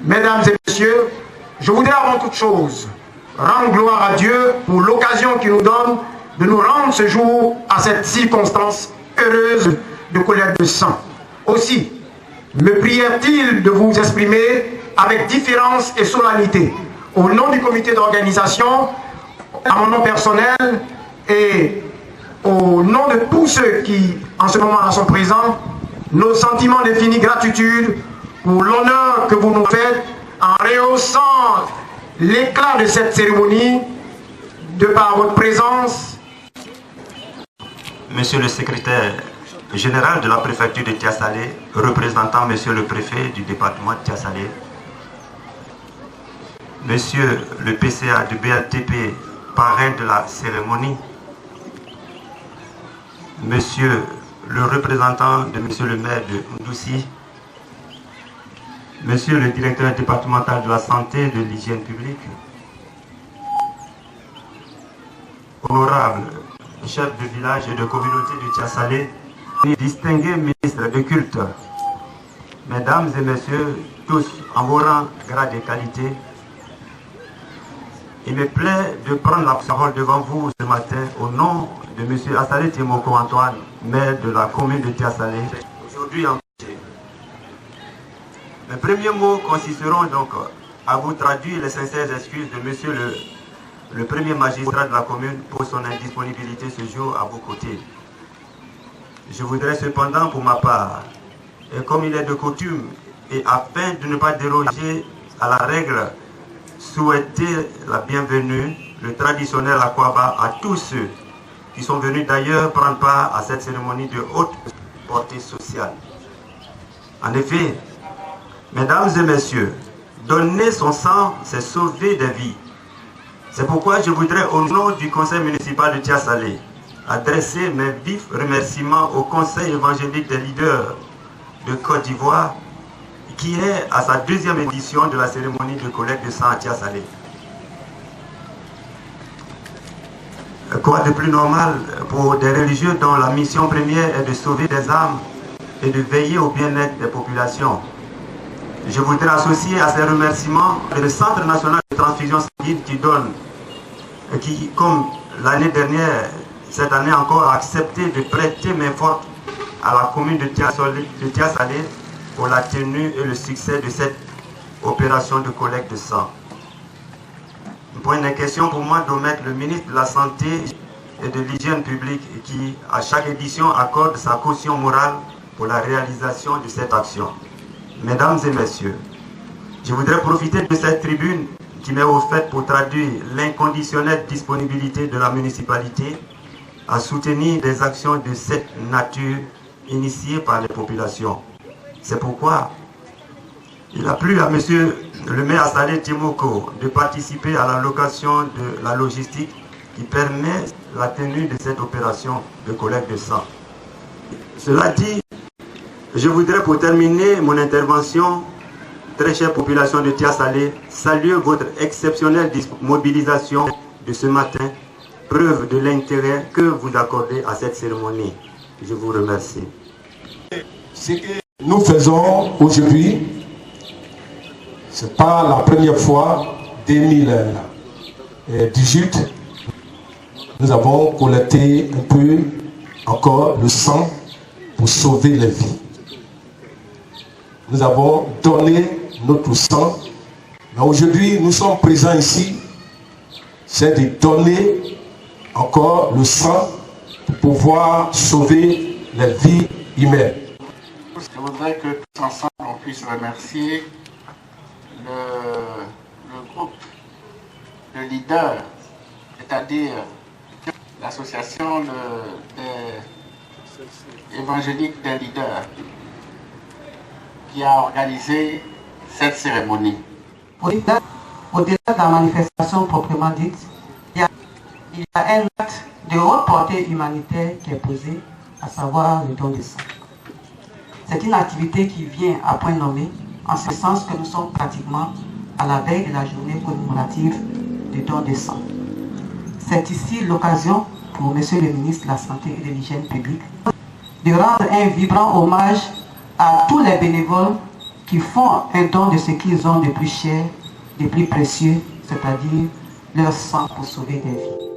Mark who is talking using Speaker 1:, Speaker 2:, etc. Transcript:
Speaker 1: Mesdames et messieurs, je voudrais avant toute chose rendre gloire à Dieu pour l'occasion qu'il nous donne de nous rendre ce jour à cette circonstance heureuse de collecte de sang. Aussi, me prière-t-il de vous exprimer avec différence et solennité, au nom du comité d'organisation, à mon nom personnel et au nom de tous ceux qui, en ce moment, sont présents, nos sentiments d'infinie gratitude pour l'honneur que vous nous faites en rehaussant l'éclat de cette cérémonie de par votre présence.
Speaker 2: Monsieur le secrétaire général de la préfecture de Tiasalé, représentant monsieur le préfet du département de Tiasalé, monsieur le PCA du BLTP, parrain de la cérémonie, monsieur le représentant de monsieur le maire de Ndoussi, monsieur le directeur départemental de la santé et de l'hygiène publique, honorable chef de village et de communauté du Tiasalé, distingués ministres de culte, mesdames et messieurs, tous en vos rangs, grades et qualités, il me plaît de prendre la parole devant vous ce matin au nom de M. Assalé Timoko Antoine, maire de la commune de Tiasalé, aujourd'hui en congé. Mes premiers mots consisteront donc à vous traduire les sincères excuses de monsieur le premier magistrat de la commune pour son indisponibilité ce jour à vos côtés. Je voudrais cependant pour ma part, et comme il est de coutume, et afin de ne pas déroger à la règle, souhaiter la bienvenue, le traditionnel Akwaba à tous ceux qui sont venus d'ailleurs prendre part à cette cérémonie de haute portée sociale. En effet, mesdames et messieurs, donner son sang, c'est sauver des vies. C'est pourquoi je voudrais, au nom du conseil municipal de Tiasalé, adresser mes vifs remerciements au conseil évangélique des leaders de Côte d'Ivoire, qui est à sa deuxième édition de la cérémonie de collecte de sang à Tiasalé. Quoi de plus normal pour des religieux dont la mission première est de sauver des âmes et de veiller au bien-être des populations. Je voudrais associer à ces remerciements le Centre national de transfusion sanguine qui, comme l'année dernière, cette année encore, a accepté de prêter main forte à la commune de Tiasalé pour la tenue et le succès de cette opération de collecte de sang. Un point de question pour moi d'omettre le ministre de la Santé et de l'Hygiène publique qui, à chaque édition, accorde sa caution morale pour la réalisation de cette action. Mesdames et messieurs, je voudrais profiter de cette tribune qui m'est offerte pour traduire l'inconditionnelle disponibilité de la municipalité à soutenir des actions de cette nature initiées par les populations. C'est pourquoi il a plu à M. le maire Assalé Timoko de participer à la location de la logistique qui permet la tenue de cette opération de collecte de sang. Cela dit, je voudrais pour terminer mon intervention, très chère population de Tiasalé, saluer votre exceptionnelle mobilisation de ce matin, preuve de l'intérêt que vous accordez à cette cérémonie. Je vous remercie.
Speaker 3: Ce que nous faisons aujourd'hui, ce n'est pas la première fois. 2018, nous avons collecté un peu encore le sang pour sauver les vies. Nous avons donné notre sang, mais aujourd'hui nous sommes présents ici, c'est de donner encore le sang pour pouvoir sauver les vies humaines.
Speaker 4: Je voudrais que tous ensemble on puisse remercier le groupe de leaders, c'est-à-dire l'association évangélique des leaders qui a organisé cette cérémonie.
Speaker 5: Au-delà de la manifestation proprement dite, il y a un acte de haute portée humanitaire qui est posé, à savoir le don de sang. C'est une activité qui vient à point nommé, en ce sens que nous sommes pratiquement à la veille de la journée commémorative du don de sang. C'est ici l'occasion pour Monsieur le ministre de la Santé et de l'Hygiène publique de rendre un vibrant hommage à tous les bénévoles qui font un don de ce qu'ils ont de plus cher, de plus précieux, c'est-à-dire leur sang pour sauver des vies.